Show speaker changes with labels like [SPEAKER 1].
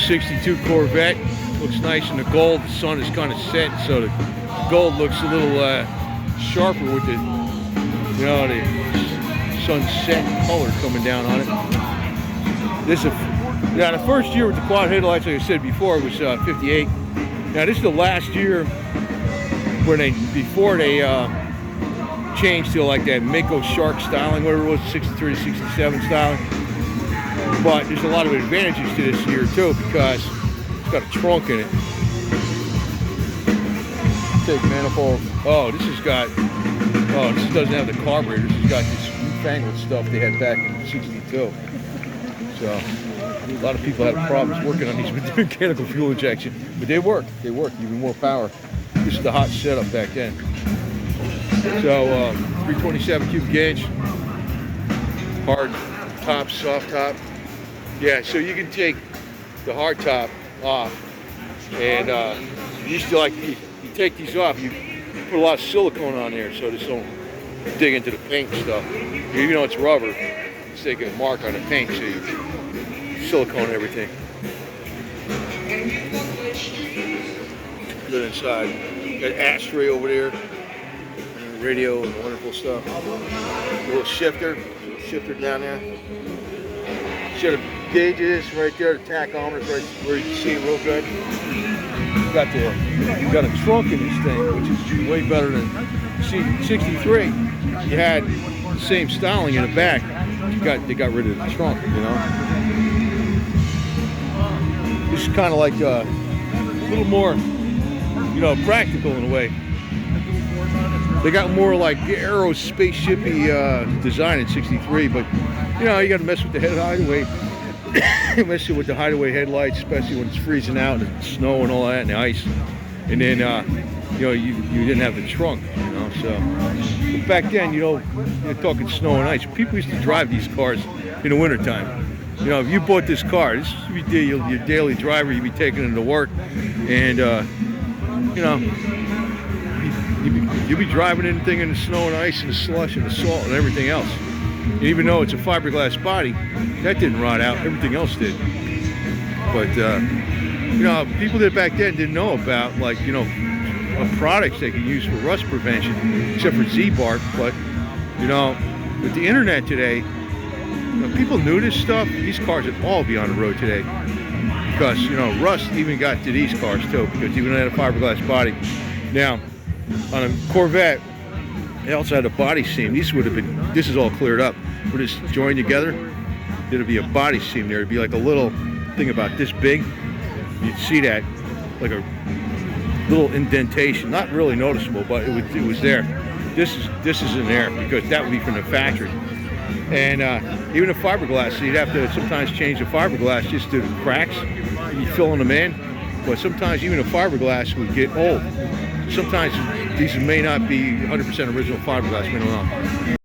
[SPEAKER 1] '62 Corvette. Looks nice in the gold. The sun is kind of set, so the gold looks a little sharper with the, you know, the sunset color coming down on it. This is the first year with the quad headlights, like I said before, was '58. Now this is the last year where before they changed to like that Mako Shark styling, whatever it was, '63 to '67 styling. But there's a lot of advantages to this year too, because it's got a trunk in it. Take manifold. Oh, this has got. Oh, this doesn't have the carburetor. This has got this newfangled stuff they had back in '62. So a lot of people had problems working on these with mechanical fuel injection, but they work. They work. Even more power. This is the hot setup back then. So 327 cubic inch, hard top, soft top. Yeah, so you can take the hard top off, and you used to like you take these off. You put a lot of silicone on there so this don't dig into the paint and stuff. Even though it's rubber, it's taking a mark on the paint, so you silicone everything. Good inside. Got an ashtray over there, radio and wonderful stuff. A little shifter down there. Set of gauges right there. The tachometer's right where you can see it real good. You got a trunk in this thing, which is way better than '63. You had the same styling in the back. They got rid of the trunk, you know. This is kind of like a little more, you know, practical in a way. They got more like aero spaceshipy design in '63, but you know, you got to mess with the hideaway. Messing with the hideaway headlights, especially when it's freezing out and the snow and all that and the ice. And then you know, you didn't have the trunk, you know. So but back then, you know, you're talking snow and ice. People used to drive these cars in the wintertime. You know, if you bought this car, this would be your daily driver. You'd be taking it to work, and you know, you'd be driving anything in the snow and ice and the slush and the salt and everything else. And even though it's a fiberglass body, that didn't rot out. Everything else did. But you know, people that back then didn't know about, like, you know, products they could use for rust prevention, except for Z-Bark. But you know, with the internet today, you know, people knew this stuff. These cars would all be on the road today, because you know, rust even got to these cars too, because even had a fiberglass body. Now, on a Corvette, they also had a body seam. These would have been. This is all cleared up. Would just joined together. There'd be a body seam there. It'd be like a little thing about this big. You'd see that, like a little indentation. Not really noticeable, but it was there. This is in there because that would be from the factory. And even the fiberglass, so you'd have to sometimes change the fiberglass just to the cracks. You'd be filling them in, but sometimes even the fiberglass would get old. Sometimes these may not be 100% original fiberglass. We don't know.